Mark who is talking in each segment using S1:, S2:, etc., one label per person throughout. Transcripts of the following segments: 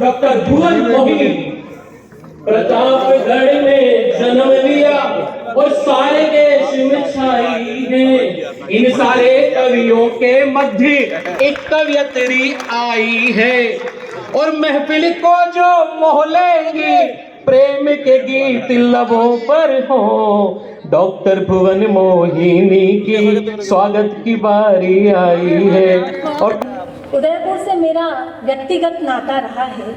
S1: Doctor भुवन मोहिनी प्रतापगढ़ में जन्म लिया और सारे देश में छाई है। इन सारे कवियों के मध्य एक कवियत्री आई है और महफिल को जो मोह लेंगी प्रेम के गीत लबों पर हो। डॉक्टर भुवन मोहिनी की स्वागत की बारी आई है। और
S2: उदयपुर से मेरा व्यक्तिगत नाता रहा है।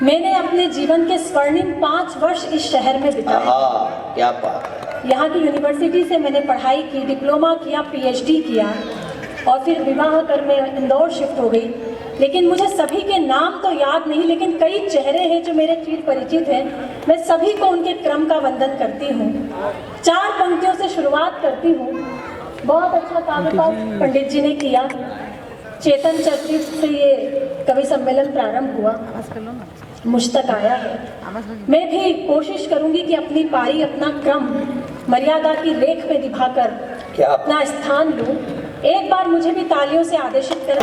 S2: मैंने अपने जीवन के स्वर्णिम 5 वर्ष इस शहर में बिताए।
S3: क्या बात।
S2: यहाँ की यूनिवर्सिटी से मैंने पढ़ाई की, डिप्लोमा किया, पीएचडी किया और फिर विवाह कर मैं इंदौर शिफ्ट हो गई। लेकिन मुझे सभी के नाम तो याद नहीं, लेकिन कई चेहरे हैं जो मेरे चिर परिचित हैं। मैं सभी को उनके क्रम का वंदन करती हूँ। 4 पंक्तियों से शुरुआत करती हूँ। बहुत अच्छा काव्यपाठ पंडित जी ने किया। चेतन चर्चित से ये कवि सम्मेलन प्रारंभ हुआ, मुझ तक आया है। मैं भी कोशिश करूंगी कि अपनी पारी, अपना क्रम मर्यादा की रेख में निभाकर अपना स्थान लूं। एक बार मुझे भी तालियों से आदेशित करें।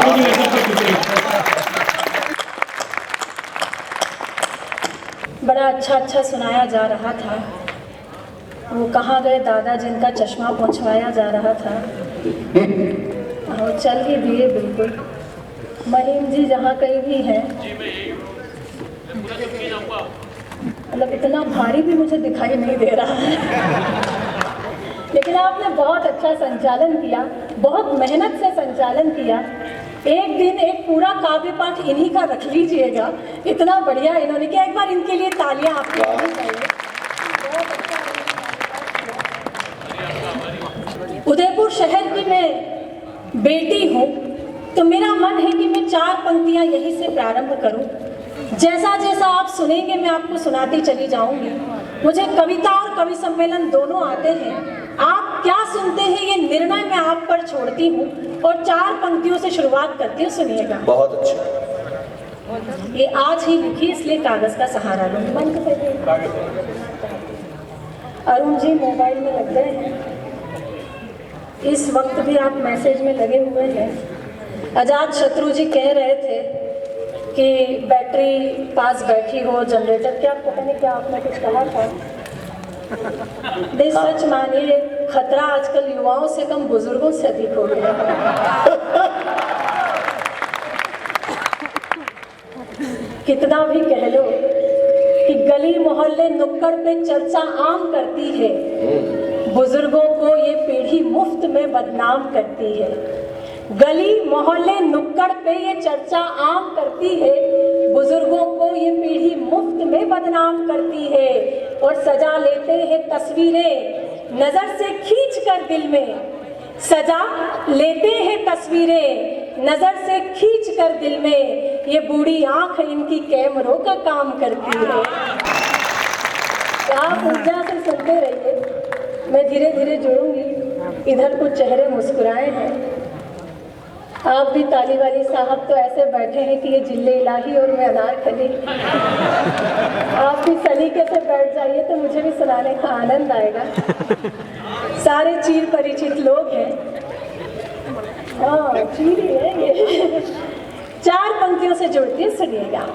S2: बड़ा अच्छा सुनाया जा रहा था। वो कहाँ गए दादा जिनका चश्मा पहुंचवाया जा रहा था। और चल ही दिए बिल्कुल। महीम जी जहाँ कहीं भी हैं, मतलब इतना भारी भी मुझे दिखाई नहीं दे रहा है। लेकिन आपने बहुत अच्छा संचालन किया, बहुत मेहनत से संचालन किया। एक दिन एक पूरा काव्य पाठ इन्हीं का रख लीजिएगा, इतना बढ़िया इन्होंने किया। एक बार इनके लिए तालियां आपकी होनी चाहिए। बहुत अच्छा। उदयपुर शहर की मैं बेटी हूँ, तो मेरा मन है कि मैं 4 पंक्तियाँ यहीं से प्रारंभ करूँ। जैसा जैसा आप सुनेंगे मैं आपको सुनाती चली जाऊंगी। मुझे कविता और कवि सम्मेलन दोनों आते हैं। आप क्या सुनते हैं ये निर्णय मैं आप पर छोड़ती हूँ और 4 पंक्तियों से शुरुआत करती हूँ, सुनिएगा।
S3: बहुत अच्छा।
S2: ये आज ही लिखी, इसलिए कागज का सहारा लूँ। मन अरुण जी मोबाइल में लग गए हैं, इस वक्त भी आप मैसेज में लगे हुए हैं। अजात शत्रु जी कह रहे थे कि बैटरी पास बैठी हो, जनरेटर, क्या पता नहीं क्या आपने कुछ कहा था। सच मानिए, खतरा आजकल युवाओं से कम बुजुर्गों से अधिक हो गया। कितना भी कह लो कि गली मोहल्ले नुक्कड़ पे चर्चा आम करती है, बुजुर्गों को ये पीढ़ी मुफ्त में बदनाम करती है। गली मोहल्ले नुक्कड़ पे ये चर्चा आम करती है, बुजुर्गों को ये पीढ़ी मुफ्त में बदनाम करती है। और सजा लेते हैं तस्वीरें नजर से खींच कर दिल में, सजा लेते हैं तस्वीरें नजर से खींच कर दिल में। ये बूढ़ी आंख इनकी कैमरों का काम करती है। आप ऊर्जा से सुनते रहिए, मैं धीरे धीरे जुड़ूंगी। इधर कुछ चेहरे मुस्कुराए हैं। आप भी ताली वाली साहब तो ऐसे बैठे हैं कि ये जिले इलाही और मैं अनारकली। आप भी सलीके से बैठ जाइए तो मुझे भी सुनाने का आनंद आएगा। सारे चीर परिचित लोग हैं। हाँ, चीर ही है ये। 4 पंक्तियों से जुड़ती है, सुनिएगा।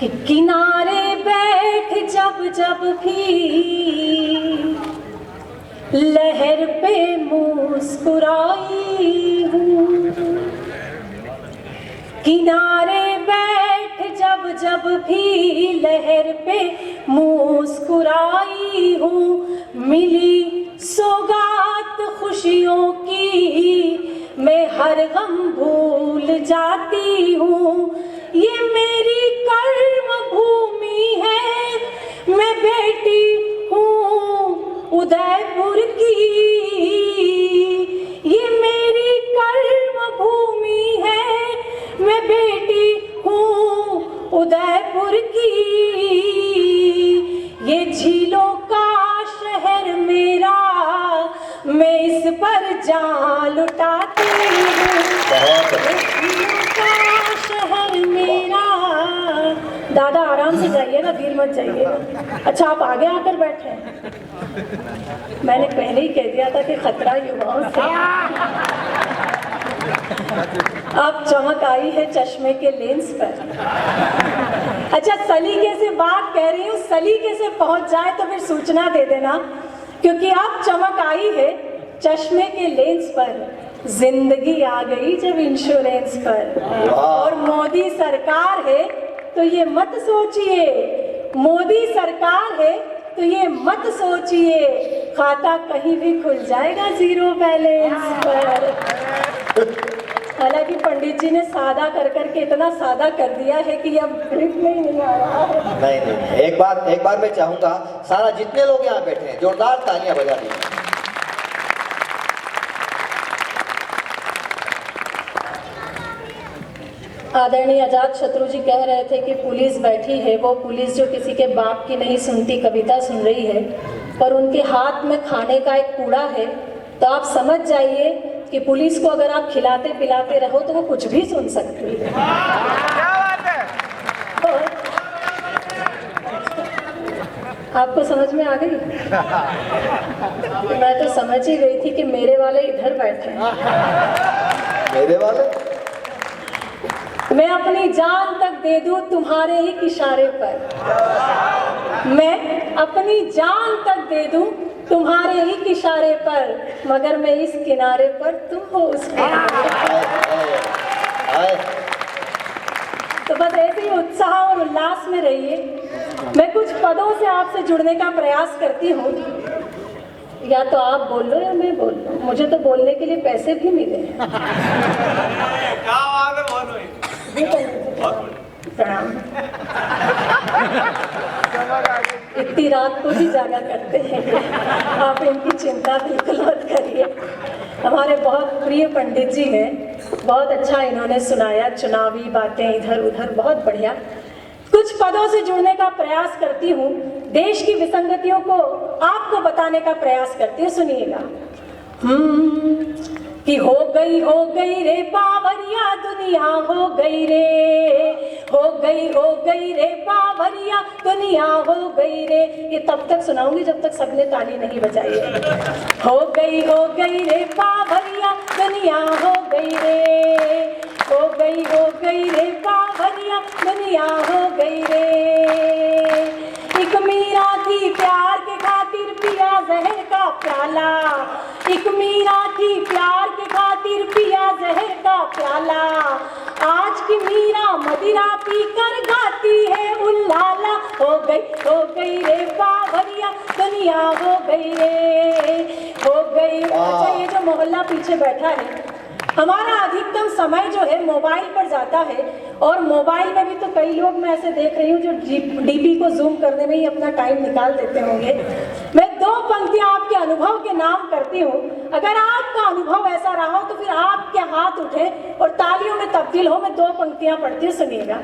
S2: कि किनारे बैठ जब जब भी लहर पे मुस्कुराई हूँ, किनारे बैठ जब जब भी लहर पे मुस्कुराई हूँ। मिली सौगात खुशियों की मैं हर गम भूल जाती हूँ। ये मेरी कर्म भूमि है, मैं बेटी हूँ उदयपुर की। ये मेरी कर्म भूमि है, मैं बेटी हूँ उदयपुर की। ये झीलों का शहर मेरा, मैं इस पर जान लुटाती हूँ। झीलों का शहर मेरा। दादा आराम से जाइए ना, भीड़ मत जाइए। अच्छा आप आगे आकर बैठे हैं। मैंने पहले ही कह दिया था कि खतरा युवाओं से। अब चमक आई है चश्मे के लेंस पर। अच्छा, सलीके से बात कह रही हूँ, सलीके से पहुंच जाए तो फिर सूचना दे देना, क्योंकि अब चमक आई है चश्मे के लेंस पर। जिंदगी आ गई जब इंश्योरेंस पर। और मोदी सरकार है तो ये मत सोचिए, मोदी सरकार है तो ये मत सोचिए, खाता कहीं भी खुल जाएगा जीरो बैलेंस पर। हालांकि पंडित जी ने सादा कर करके इतना सादा कर दिया है कि अब ग्रिप में ही नहीं आ रहा है।
S3: नहीं, एक बार मैं चाहूंगा सारा जितने लोग यहाँ बैठे हैं जोरदार तालियां बजा दीजिए।
S2: आदरणीय अजात शत्रु जी कह रहे थे कि पुलिस बैठी है, वो पुलिस जो किसी के बाप की नहीं सुनती कविता सुन रही है, पर उनके हाथ में खाने का एक कूड़ा है। तो आप समझ जाइए कि पुलिस को अगर आप खिलाते पिलाते रहो तो वो कुछ भी सुन सकती है। आपको समझ में आ गई? मैं तो समझ ही गई थी कि मेरे वाले इधर बैठे हैं।
S3: मेरे वाले?
S2: मैं अपनी जान तक दे दूं तुम्हारे ही इशारे पर। मैं अपनी जान तक दे दूं तुम्हारे ही इशारे पर, मगर मैं इस किनारे पर, तुम हो उस किनारे पर। तो बस ऐसे ही उत्साह और उल्लास में रहिए। मैं कुछ पदों से आपसे जुड़ने का प्रयास करती हूँ, या तो आप बोल लो या मैं बोल लो, मुझे तो बोलने के लिए पैसे भी मिले। प्रणाम। इतनी रात को भी जागा करते हैं, आप इनकी चिंता बिल्कुल मत करिए। हमारे बहुत प्रिय पंडित जी हैं, बहुत अच्छा इन्होंने सुनाया, चुनावी बातें इधर उधर, बहुत बढ़िया। कुछ पदों से जुड़ने का प्रयास करती हूँ, देश की विसंगतियों को आपको बताने का प्रयास करती हूँ, सुनिएगा। कि हो गई रे बावरिया दुनिया, हो गई रे बावरिया दुनिया, हो गई रे। ये तब तक सुनाऊंगी जब तक सबने ताली नहीं बजाई है। हो गई रे बावरिया दुनिया, हो गई रे बावरिया दुनिया, हो गई रे। एक मीरा थी प्यार के खातिर पिया जहर का प्याला, एक मीरा थी प्यार के खातिर पिया जहर का प्याला। आज की मीरा मदिरा पी कर गाती है उल्लाला। हो गई रे बावरिया दुनिया, हो गई रे, हो गई। अच्छा, ये जो मोहल्ला पीछे बैठा है, हमारा अधिकतम समय जो है मोबाइल पर जाता है, और मोबाइल में भी तो कई लोग मैं ऐसे देख रही हूँ जो डीपी को जूम करने में ही अपना टाइम निकाल देते होंगे। मैं दो पंक्तियां आपके अनुभव के नाम करती हूँ, अगर आपका अनुभव ऐसा रहा हो तो फिर आपके हाथ उठे और तालियों में तब्दील हो। मैं दो पंक्तियां पढ़ती हूँ, सुनिएगा।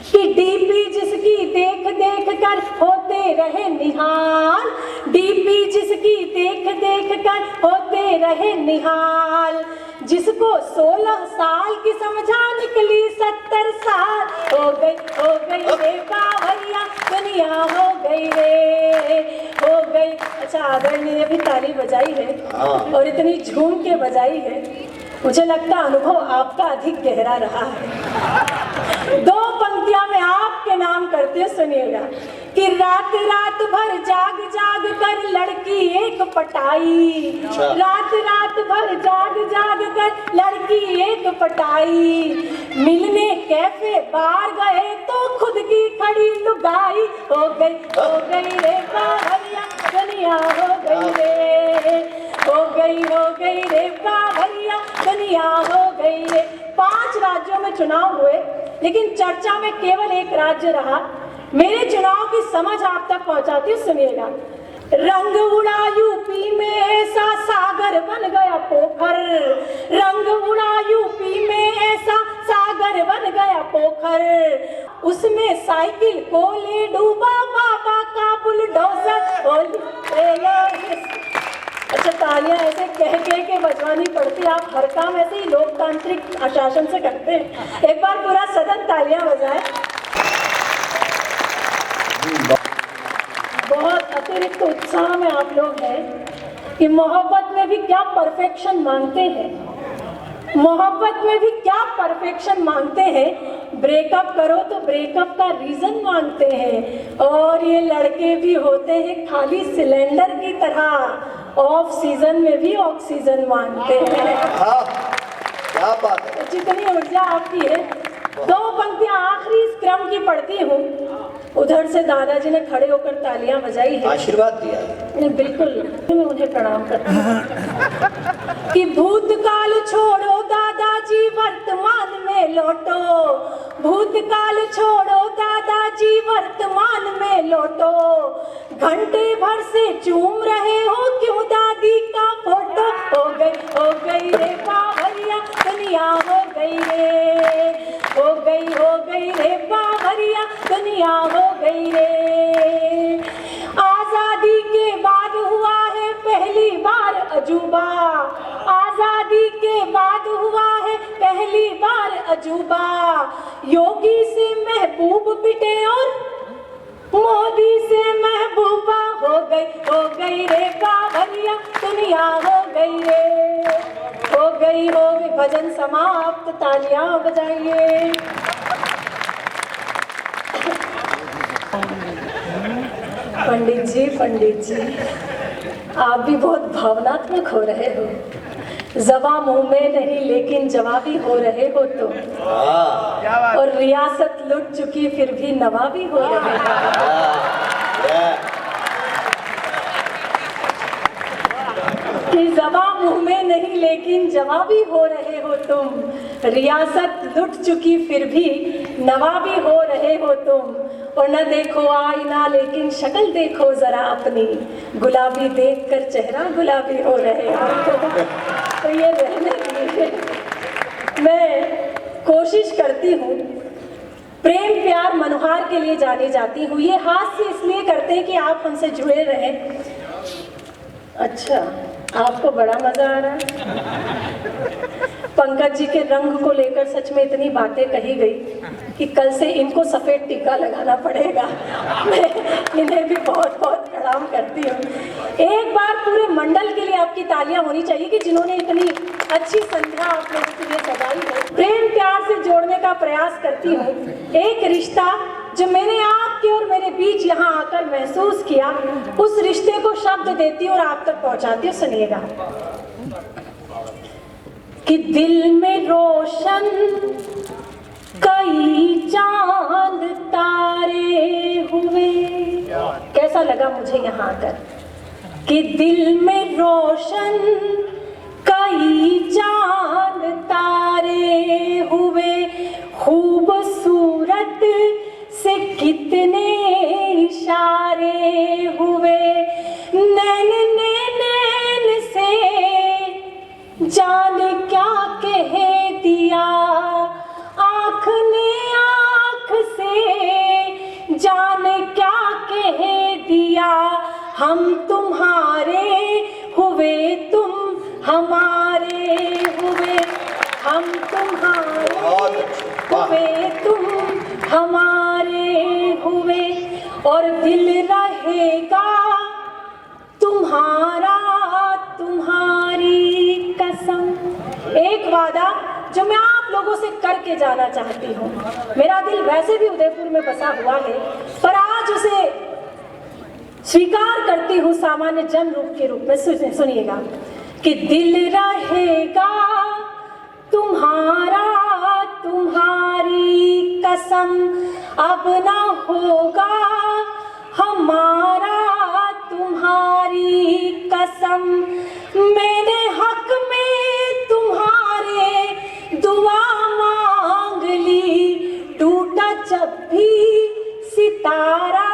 S2: कि डीपी जिसकी देख देख कर होते रहे निहाल, डीपी जिसकी देख देख कर होते रहे निहाल, जिसको 16 साल की समझा निकली 70 साल। हो गई रे बावरिया दुनिया, हो गई रे, हो गई। अच्छा, आदरणीय ने भी ताली बजाई है और इतनी झूम के बजाई है, मुझे लगता अनुभव आपका अधिक गहरा रहा है। दो पंक्तियां मैं आपके नाम करते सुनिएगा। कि रात रात भर जाग जाग कर लड़की एक पटाई, रात रात भर जाग जाग कर लड़की एक पटाई, मिलने कैफे बार गए तो खुद की खड़ी लुगाई। हो गई रे बावरिया दुनिया, हो गई रे, हो गई रे बावरिया दुनिया, हो गई रे। 5 राज्यों में चुनाव हुए, लेकिन चर्चा में केवल एक राज्य रहा। मेरे चुनाव की समझ आप तक पहुंचाती हूँ, सुनिएगा। रंग उड़ा यूपी में ऐसा सागर बन गया पोखर, रंग उड़ा यूपी में ऐसा सागर बन गया पोखर, उसमें साइकिल को ले डूबा बाबा का बुलडोजर। अच्छा, तालियां ऐसे कह के बजवानी पड़ती, आप हर काम ऐसे ही लोकतांत्रिक आशासन से करते हैं। एक बार पूरा सदन तालियां बजाए। बहुत अतिरिक्त उत्साह में आप लोग हैं कि मोहब्बत में भी क्या परफेक्शन मांगते हैं। मोहब्बत में भी क्या परफेक्शन मांगते हैं, ब्रेकअप करो तो ब्रेकअप का रीजन मांगते हैं। और ये लड़के भी होते हैं खाली सिलेंडर की तरह, ऑफ सीजन में भी ऑक्सीजन मांगते हैं।
S3: हाँ, क्या बात है।
S2: तो जितनी ऊर्जा आपकी है, दो पंक्तियां आखिरी इस क्रम की पढ़ती हूँ। उधर से दादाजी ने खड़े होकर तालियां बजाई है,
S3: आशीर्वाद दिया है।
S2: बिल्कुल, मैं उन्हें प्रणाम करती हूँ कि भूतकाल छोड़ो दादाजी वर्तमान में लौटो, भूतकाल छोड़ो दादाजी वर्तमान में लौटो, घंटे भर से चूम रहे हो क्यों दादी का फोटो, हो गई रे बावरिया दुनिया हो गई रे, हो गई रे बावरिया दुनिया हो गई रे। आजादी के बाद हुआ है पहली बार अजूबा, आजादी के बाद हुआ है पहली बार अजूबा, योगी से महबूब पिटे और मोदी से महबूबा, हो गई रे बावरिया दुनिया हो गई रे, हो गई भजन समाप्त, तालियां बजाइए। पंडित जी आप भी बहुत भावनात्मक हो रहे हो, जबा मुंह में नहीं लेकिन जवाबी हो रहे हो तुम, और रियासत लुट चुकी फिर भी नवाबी हो रहे हो। कि जबा मुंह में नहीं लेकिन जवाबी हो रहे हो तुम, रियासत लुट चुकी फिर भी नवाबी हो रहे हो तुम, और न देखो आईना लेकिन शक्ल देखो जरा अपनी, गुलाबी देखकर चेहरा गुलाबी हो रहे हो तो ये रहने दीजिए। मैं कोशिश करती हूँ, प्रेम प्यार मनोहार के लिए जानी जाती हूँ, ये हास्य इसलिए करते हैं कि आप हमसे जुड़े रहें। अच्छा, आपको बड़ा मजा आ रहा है। पंकज जी के रंग को लेकर सच में इतनी बातें कही गई कि कल से इनको सफेद टीका लगाना पड़ेगा। मैं इन्हें भी बहुत बहुत प्रणाम करती हूँ। एक बार पूरे मंडल के लिए आपकी तालियां होनी चाहिए कि जिन्होंने इतनी अच्छी संध्या आप लोगों के लिए सजाई है। प्रेम प्यार से जोड़ने का प्रयास करती हूँ, एक रिश्ता जो मैंने आपके और मेरे बीच यहाँ आकर महसूस किया, उस रिश्ते को शब्द देती हूँ और आप तक पहुँचाती हूँ। सुनिएगा कि दिल में रोशन कई चांद तारे हुए, कैसा लगा मुझे यहाँ आकर, कि दिल में रोशन कई चांद तारे हुए, खूबसूरत से कितने इशारे हुए, नैन ने नैन से जाने क्या कह दिया, आँख ने आँख से जाने क्या कह दिया, हम तुम्हारे हुए तुम हमारे हुए, हम तुम्हारे हुए तुम हमारे हुए, और दिल रहेगा तुम्हारा तुम्हारी कसम। एक वादा जो मैं आप लोगों से करके जाना चाहती हूँ। मेरा दिल वैसे भी उदयपुर में बसा हुआ है, पर आज उसे स्वीकार करती हूँ सामान्य जन रूप के रूप में। सुनिएगा कि दिल रहेगा तुम्हारा तुम्हारी कसम, अब ना होगा हमारा तुम्हारी कसम, मैंने हक में तुम्हारे दुआ मांग ली, टूटा जब भी सितारा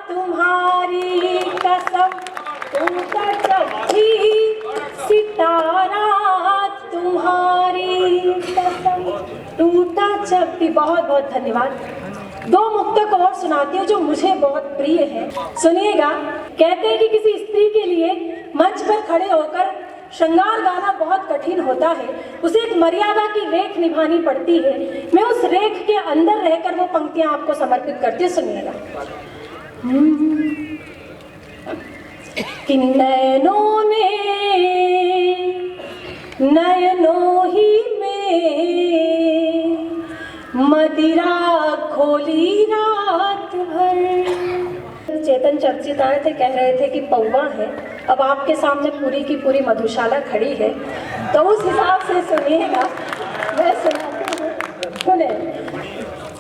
S2: तुम्हारी कसम, टूटा जब भी सितारा तुम्हारी कसम, टूटा जब भी। बहुत बहुत धन्यवाद। दो मुक्तक और सुनाती हूँ जो मुझे बहुत प्रिय है, सुनिएगा। कहते हैं कि किसी स्त्री के लिए मंच पर खड़े होकर श्रृंगार गाना बहुत कठिन होता है, उसे एक मर्यादा की रेख निभानी पड़ती है। मैं उस रेख के अंदर रहकर वो पंक्तियां आपको समर्पित करती हूँ, सुनिएगा। कि नैनों ने नयनों ही में मदिरा खोली रात भर। चेतन चर्चित आए थे, कह रहे थे कि पौवा है। अब आपके सामने पूरी की पूरी मधुशाला खड़ी है, तो उस हिसाब से सुनिएगा, मैं सुनाती हूँ, सुने।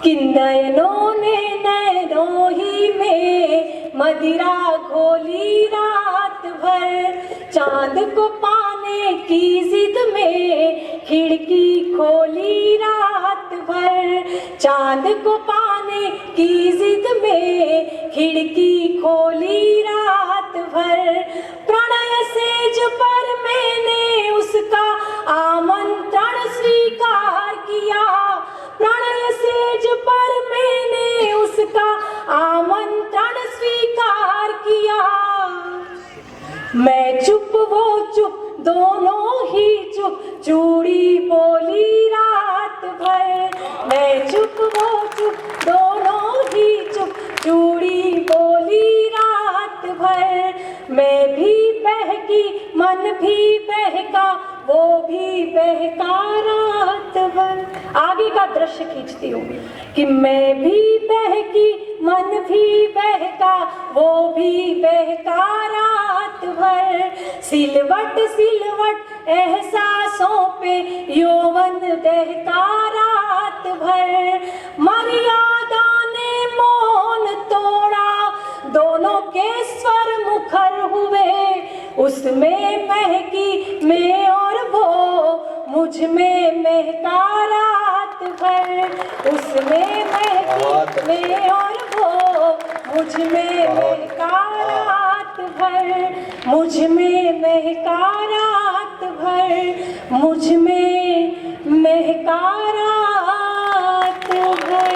S2: कि नयनों ने नयनों ही में मदिरा घोली रात भर, चांद को पाने की जिद में खिड़की खोली रात भर, चांद को पाने की जिद में खिड़की खोली रात भर। प्रणय सेज पर मैंने उसका आमंत्रण स्वीकार किया, प्रणय सेज पर मैंने उसका आमंत्रण स्वीकार किया। मैं चुप वो चुप दोनों ही चुप, चूड़ी बोली रात भर। मैं चुप वो चुप दोनों ही चुप, चूड़ी बोली रात भर। मैं भी बहकी मन भी बहका, वो भी बहका रात भर। आगे का दृश्य खींचती हूँ कि मैं भी बहकी मन भी बहका, वो भी बहका रात भर। सिलवट सिलवट एहसासों पे यौवन दहका रात भर। मर्यादा ने मौन तोड़ा, दोनों के स्वर मुखर हुए, उसमें महकी मैं और वो मुझ में महका रात भर। उसमें महकी मैं और वो मुझ में महका रात भर, मुझ में महका रात भर, मुझ में महका रात भर।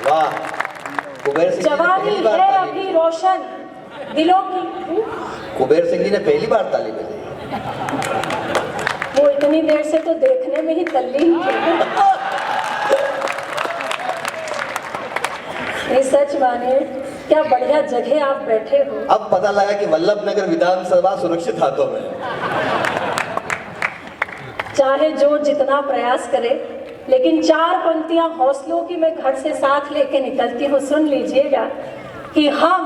S3: वाह, कुबेर सिंह
S2: जवानी है अभी रोशन दिलों की।
S3: कुबेर सिंह जी ने पहली बार ताली बजाई।
S2: वो इतनी देर से तो देखने में ही तल्लीन थे। ये सच माने, क्या बढ़िया जगह आप बैठे हो।
S3: अब पता लगा कि वल्लभ नगर विधानसभा सुरक्षित हाथों में।
S2: चाहे जो जितना प्रयास करे, लेकिन चार पंक्तियां हौसलों की मैं घर से साथ लेके निकलती हूँ। सुन लीजिएगा कि हम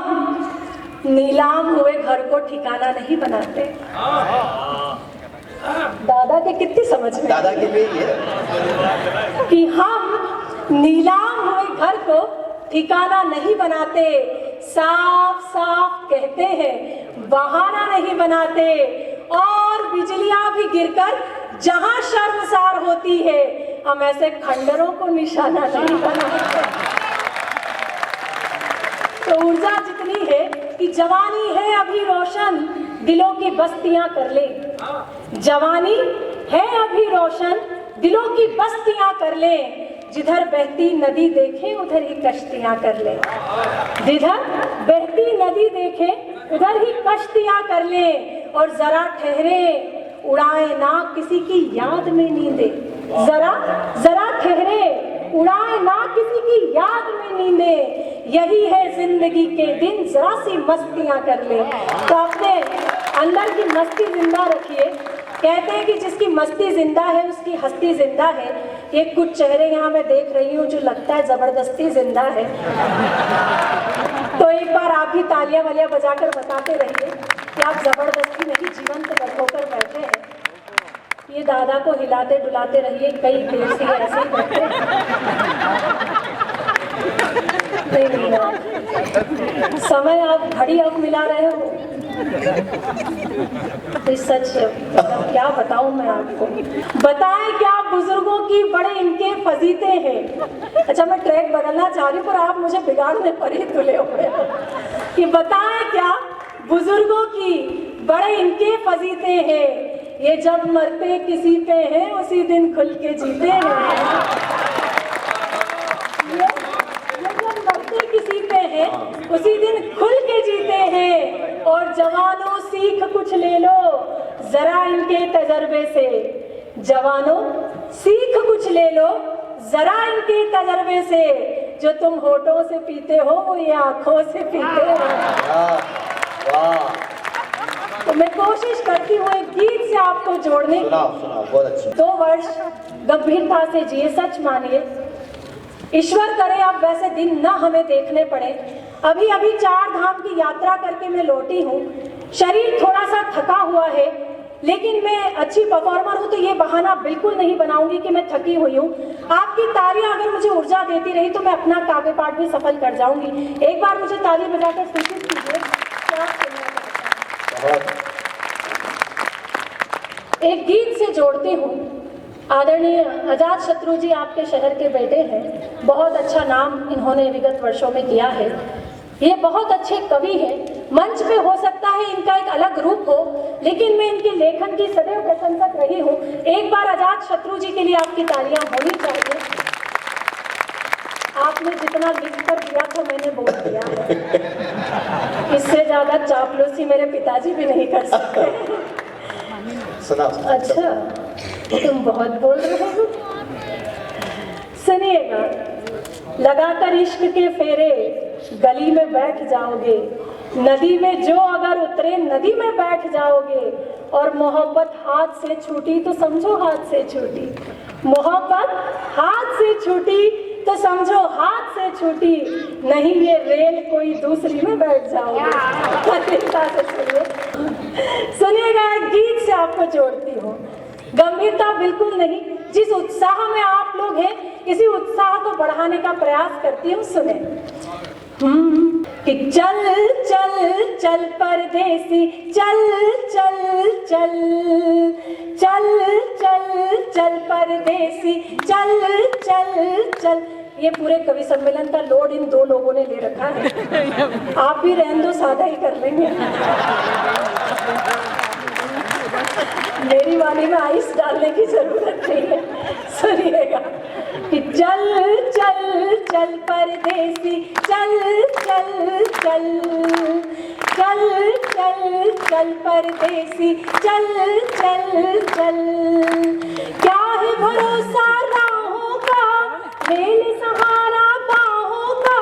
S2: नीलाम हुए घर को ठिकाना नहीं बनाते। दादा के कितनी समझ में,
S3: दादा के लिए ही है
S2: कि हम नीलाम हुए घर को ठिकाना नहीं बनाते, साफ साफ कहते हैं, बहाना नहीं बनाते। और बिजलियां भी गिरकर जहां शर्मसार होती है, हम ऐसे खंडरों को निशाना नहीं बनाते। तो ऊर्जा जितनी है कि जवानी है अभी रोशन, दिलों की बस्तियां कर ले। जवानी है अभी रोशन, दिलों की बस्तियां कर ले। जिधर बहती नदी देखे उधर ही कश्तियां कर ले। जिधर बहती नदी देखे उधर ही कश्तियां कर ले। और जरा ठहरे, उड़ाए ना किसी की याद में नींदे। जरा ठहरे, उड़ाए ना किसी की याद में नींदे। यही है जिंदगी के दिन, जरा सी मस्तियां कर ले। तो अपने अंदर की मस्ती जिंदा रखिए। कहते हैं कि जिसकी मस्ती जिंदा है उसकी हस्ती जिंदा है। ये कुछ चेहरे यहाँ मैं देख रही हूँ जो लगता है जबरदस्ती जिंदा है। तो एक बार आप भी तालियां वालियां बजाकर बताते रहिए कि आप जबरदस्ती नहीं, जीवंत होकर बैठे हैं। ये दादा को हिलाते डुलाते रहिए, कई देर से ऐसे ही बैठे नहीं। समय आप घड़ी अब मिला रहे हो। सच क्या बताऊं मैं आपको। बताएं क्या बुजुर्गों की बड़े इनके फजीते हैं। अच्छा मैं ट्रैक बदलना चाह रही हूँ पर आप मुझे बिगाड़ने पर ही तुले हुए कि बताएं क्या बुजुर्गों की बड़े इनके फजीते हैं। ये जब मरते किसी पे हैं उसी दिन खुल के जीते हैं। ये जब मरते किसी पे हैं उसी दिन खुल के जीते हैं। और जवानों सीख कुछ ले लो जरा इनके तजर्बे से। जवानों सीख कुछ ले लो जरा इनके तजर्बे से। जो तुम होठों से पीते हो वो ये आंखों से पीते हो। तो मैं कोशिश करती हूँ एक गीत से आपको जोड़ने की।
S3: सुनाओ बहुत अच्छा।
S2: 2 वर्ष गंभीरता से जिए, सच मानिए। ईश्वर करे अब वैसे दिन ना हमें देखने पड़े। अभी अभी 4 धाम की यात्रा करके मैं लौटी हूँ। शरीर थोड़ा सा थका हुआ है, लेकिन मैं अच्छी परफॉर्मर हूँ, तो ये बहाना बिल्कुल नहीं बनाऊंगी कि मैं थकी हुई हूँ। आपकी तालियां अगर मुझे ऊर्जा देती रही तो मैं अपना काव्य पाठ भी सफल कर जाऊंगी। एक बार मुझे ताली बजाकर सूचित कीजिए क्या सुनना चाहते हैं। एक गीत से जोड़ती हूँ। आदरणीय अजात शत्रु जी आपके शहर के बेटे हैं। बहुत अच्छा नाम इन्होंने विगत वर्षों में किया है। ये बहुत अच्छे कवि हैं। मंच पे हो सकता है इनका एक अलग रूप हो, लेकिन मैं इनके लेखन की सदैव प्रशंसक रही हूँ। एक बार अजात शत्रु जी के लिए आपकी तालियां होनी चाहिए। आपने जितना लिख कर दिया था मैंने बोल दिया है। इससे ज्यादा चापलूसी मेरे पिताजी भी नहीं कर सकते।
S3: सुनाओ।
S2: अच्छा, तुम बहुत बोल रहे हो। सुनिएगा। लगाकर इश्क के फेरे गली में बैठ जाओगे, नदी में जो अगर उतरे नदी में बैठ जाओगे, और मोहब्बत हाथ से छूटी तो समझो हाथ से छूटी। मोहब्बत हाथ से छूटी तो समझो हाथ से छूटी, नहीं ये रेल कोई दूसरी में बैठ जाओगे। गंभीरता से सुनिएगा, एक गीत से आपको जोड़ती हूँ। गंभीरता बिल्कुल नहीं, जिस उत्साह में आप लोग हैं इसी उत्साह को बढ़ाने का प्रयास करती हूँ। सुने कि चल चल चल परदेसी, चल चल चल चल चल चल परदेसी, चल चल चल। ये पूरे कवि सम्मेलन का लोड इन 2 लोगों ने ले रखा है। आप भी रहने दो, सादा ही कर लेंगे। मेरी वाली में आइस डालने की जरूरत नहीं है। सुनिएगा कि चल चल चल परदेसी, चल चल चल चल चल चल परदेसी, चल चल चल। क्या है भरोसा राहों का, मेल सहारा बाहों का।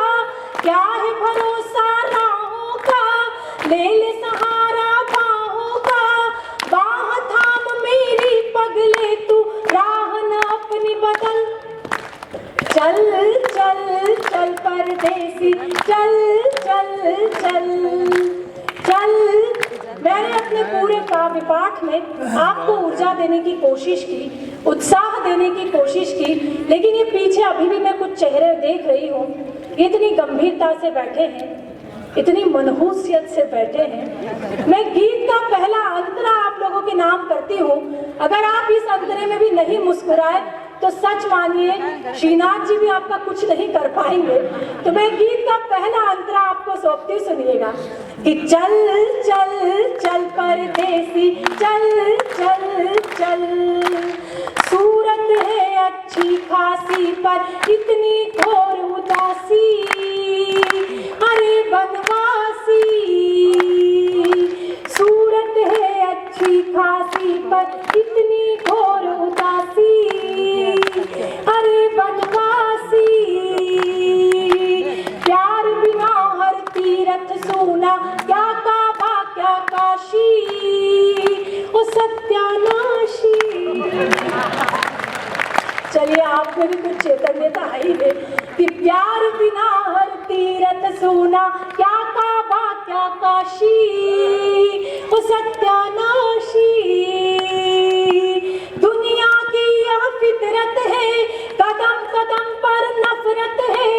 S2: क्या है भरोसा राहों का, मेल सहारा बाहों का। बाह थाम मेरी पगले तू, राह न अपनी बदल। चल चल चल परदेसी, चल चल चल चल। मैंने अपने पूरे काव्य पाठ में आपको ऊर्जा देने की कोशिश की, उत्साह देने की कोशिश की, लेकिन ये पीछे अभी भी मैं कुछ चेहरे देख रही हूँ। इतनी गंभीरता से बैठे हैं, इतनी मनहूसियत से बैठे हैं। मैं गीत का पहला अंतरा आप लोगों के नाम करती हूँ। अगर आप इस अंतरे में भी नहीं मुस्कुराए तो सच मानिए श्रीनाथ जी भी आपका कुछ नहीं कर पाएंगे। तो मैं गीत का पहला अंतरा आपको सौंपती, सुनिएगा कि चल चल चल परदेसी, चल चल चल। सूरत है अच्छी खासी पर इतनी घोर उदासी, अरे बनवासी। सूरत है अच्छी खासी पर इतनी घोर उदासी, अरे बनवासी। प्यार बिना हर तीरथ सूना, क्या काबा क्या काशी, ओ सत्यानाशी। चलिए आप में भी कुछ चैतन्यता आई है कि प्यार बिना हर तीरथ सूना, क्या काबा क्या काशी, ओ सत्यानाशी। दुनिया की यह फितरत है, कदम कदम पर नफरत है।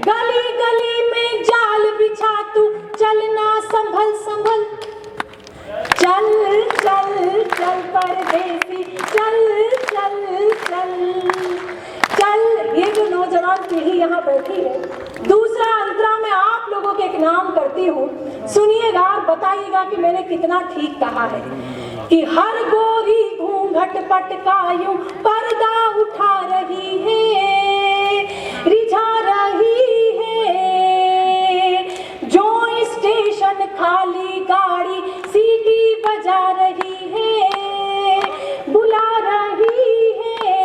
S2: गली गली में जाल बिछा तू, चलना संभल संभल। चल चल चल परदेसी, चल चल चल चल। ये जो नौजवान पीढ़ी यहाँ बैठी है, दूसरा अंतरा मैं आप लोगों के एक नाम करती हूँ। सुनिएगा और बताइएगा कि मैंने कितना ठीक कहा है कि हर गोरी घूंघट पटकायूं पर्दा उठा रही है, रिझा रही है। जो स्टेशन खाली गाड़ी सीटी बजा रही है, बुला रही है।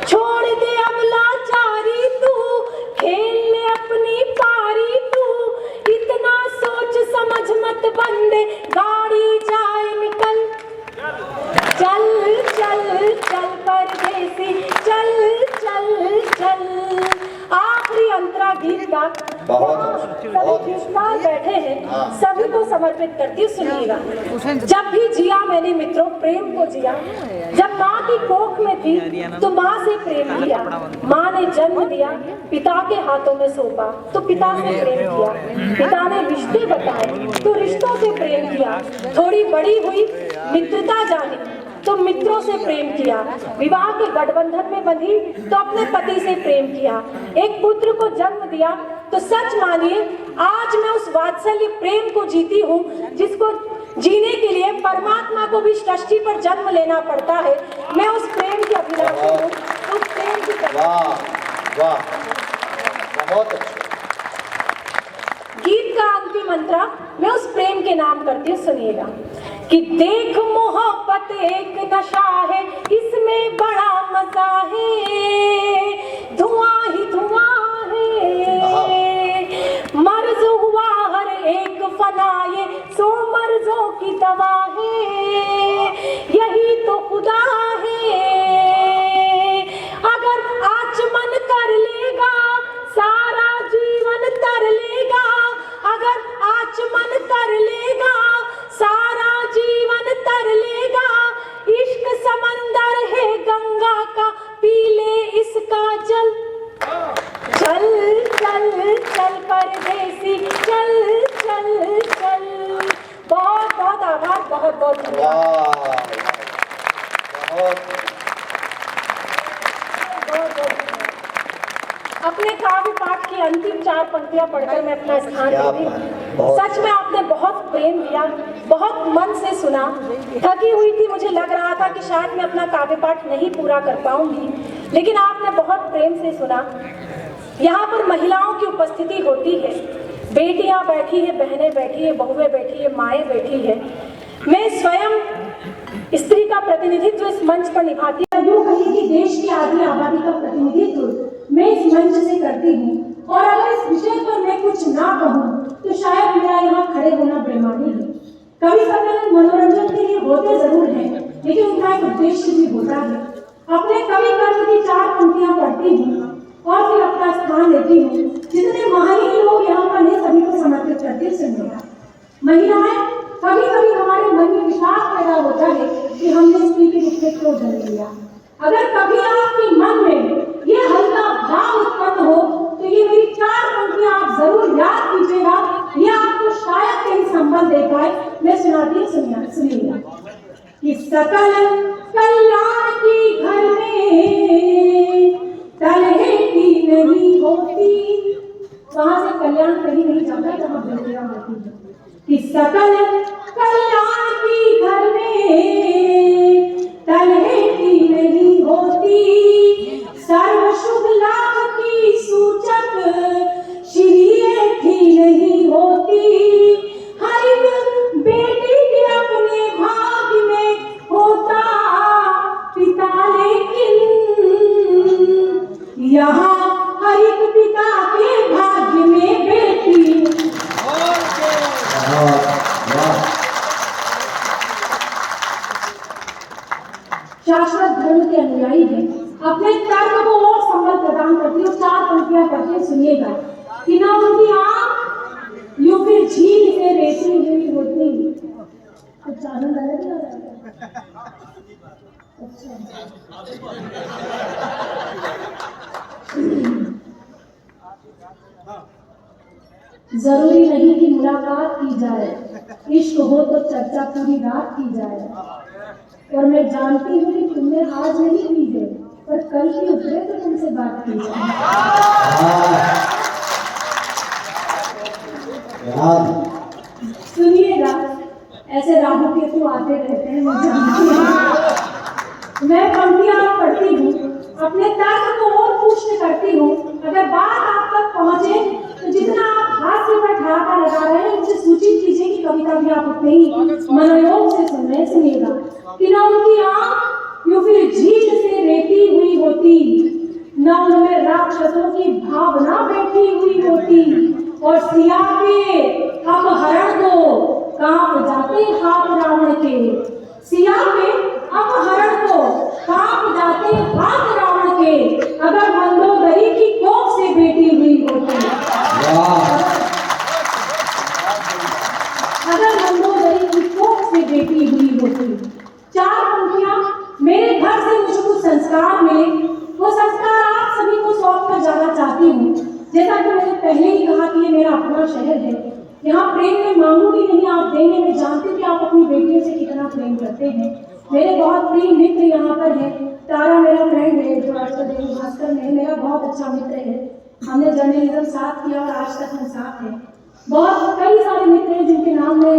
S2: छोड़ दे अब लाचारी तू, खेल ले अपनी पारी तू। इतना सोच समझ मत बंदे, सभी गीतकार बैठे हैं, सभी को समर्पित करती हूँ, सुनिएगा। जब भी जिया मैंने मित्रों प्रेम को जिया, जब माँ की कोख में थी तो माँ से प्रेम किया, माँ ने जन्म दिया पिता के हाथों में सौंपा तो पिता से प्रेम किया, पिता ने रिश्ते बताए तो रिश्तों से प्रेम किया, थोड़ी बड़ी हुई मित्रता जानी तो मित्रों से प्रेम किया, विवाह के गठबंधन में बंधी तो अपने पति से प्रेम किया, एक पुत्र को जन्म दिया तो सच मानिए आज मैं उस वात्सल्य प्रेम को जीती हूँ जिसको जीने के लिए परमात्मा को भी सृष्टि पर जन्म लेना पड़ता है। मैं उस प्रेम की अभिलाषी हूँ, उस प्रेम की
S3: वाह वाह, बहुत
S2: गीत का अंतिम मंत्रा मैं उस प्रेम के नाम करती हूँ, सुनिएगा कि देख मोहब्बत एक नशा है, इसमें बड़ा मजा है, धुआं ही धुआं है, मर्ज हुआ हर एक फनाए, सो मर्जों की दवा है, यही तो खुदा है, अगर आचमन कर लेगा सारा जीवन तर लेगा, अगर आचमन कर लेगा सारा जीवन तर लेगा, इश्क समंदर है गंगा का, पी ले इसका जल, चल चल चल परदेसी, चल चल चल। बहुत बहुत आभार, बहुत बहुत धन्यवाद। अपने काव्य पाठ की अंतिम 4 पंक्तियां पढ़कर मैं अपना स्थान लेती हूँ। सच में आपने बहुत प्रेम दिया, बहुत मन से सुना, थकी हुई थी, मुझे लग रहा था कि शायद मैं अपना काव्य पाठ नहीं पूरा कर पाऊंगी, लेकिन आपने बहुत प्रेम से सुना। यहाँ पर महिलाओं की उपस्थिति होती है, बेटियां बैठी है, बहनें बैठी है, बहुएं बैठी है, माएँ बैठी है। मैं स्वयं स्त्री का प्रतिनिधित्व इस मंच पर निभाती हूँ, यूँ कहिए कि देश की आधी आबादी का प्रतिनिधित्व मैं इस मंच से करती हूँ, और अगर इस विषय पर मैं कुछ ना कहूँ तो शायद मेरा यहाँ खड़े होना बेमानी है। कवि सम्मेलन मनोरंजन के लिए होते जरूर हैं, लेकिन उनका एक उद्देश्य भी होता है। अपने कवि कर्म की 4 पंक्तियां पढ़ती हूँ और फिर अपना स्थान लेती हूँ। जितने महान लोग यहाँ पर हैं सभी को समर्पित करते सुनिएगा। महिलाएं, कभी कभी हमारे मन में विश्वास पैदा होता है कि हमने स्त्री के रूप में क्यों जन्म लिया। अगर कभी आपके मन में ये हल्का भाव उत्पन्न हो तो ये मेरी 4 पंक्तियां आप जरूर याद कीजिएगा, ये आपको शायद कहीं संबल दे पाए। मैं सुनाती हूँ, सुनिएगा कि सकल कल्याण की घर में तलहेटी नहीं होती, वहां से कल्याण कहीं नहीं जाता जहां बेटियां होती है। कि सकल कल्याण की घर में तलहेटी नहीं होती, सर्व शुभ लाभ की सूचक श्री नहीं होती, हर एक बेटी के अपने भाग्य में होता पिता, लेकिन यहाँ हर एक पिता के भाग्य में बेटी। शाश्वत धर्म के अनुयायी है, अपने तर्क को और संबल प्रदान करती है। 4 पंक्तियां पढ़ते सुनिएगा कि ना उनकी आंख यूं फिर झील से रेती हुई होती। कुछ आनंद आ रहा है? अच्छा, जरूरी नहीं कि मुलाकात की जाए, इश्क हो तो चर्चा पूरी रात की जाए। और मैं जानती हूँ कि तुमने आज नहीं की है, पर कल की उतरे तो तुमसे बात की जाए। सुनिएगा, ऐसे राहु केतु आते रहते हैं, मैं जानती हूँ। मैं पंक्तियां पढ़ती हूँ, अपने तर्क को और पुष्ट करती हूँ। अगर बात आप तक पहुँचे तो जितना आप हाथ से ठहाका लगा रहे हैं उनसे सूचित कीजिए कि कविता भी आप उतने ही मनोयोग से सुन रहे। सुनिएगा कि ना उनकी आंख यूं फिर झील से रेती हुई होती, ना उनमें राक्षसों की भावना बैठी हुई होती, और सिया के अपहरण को कांप जाते हाथ रावण के, सिया के अपहरण को कांप जाते हाथ रावण के, अगर मंदोदरी की कोख से बेटी हुई होती। संस्कार मिले, वो संस्कार आप सभी को सौंप कर जाना चाहती हूँ। जैसा कि मैंने पहले ही कहा कि ये मेरा अपना शहर है, यहाँ प्रेम में मांगूंगी नहीं, आप देंगे। मैं जानती हूँ कि आप अपनी बेटियों से कितना प्रेम करते हैं। मेरे बहुत प्रिय मित्र यहाँ पर है। तारा मेरा फ्रेंड है जो आजकल देवी भास्कर में मेरा बहुत अच्छा मित्र है। हमने जर्नलिज्म साथ किया और आज तक हम साथ हैं। बहुत कई सारे मित्र हैं जिनके नाम मैं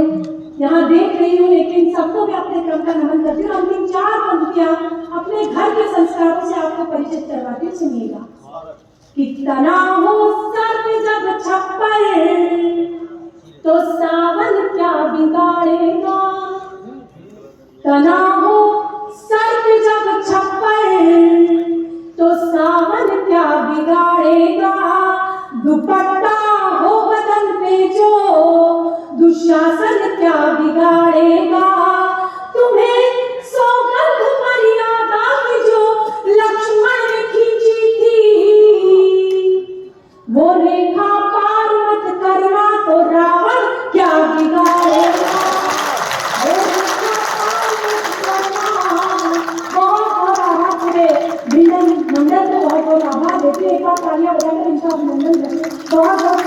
S2: यहाँ देख रही हूँ, लेकिन सबको भी अपने क्रम का नमन करती हूँ। अंतिम 4 पंक्तियाँ अपने घर के संस्कारों से आपको परिचित करवाती हूँ, सुनिएगा। कितना हो सर्प जब छप्पर तो सावन क्या बिगाड़ेगा, तना हो सर्प जब छप्पर तो सावन क्या बिगाड़ेगा, दुपट्टा हो बदन पे जो दुशासन क्या बिगाड़ेगा, तुम्हें सौगंध मर्यादा की जो लक्ष्मण ने खींची थी, वो रेखा पार मत करना तो रावण क्या बिगाड़ेगा, वो रेखा पार मत करना। बहुत आभार पूरे वृंदन मंडल को बहुत आभार देते हैं। एक बार तालियां बजाकर इनका अभिनंदन करें। बहुत बहुत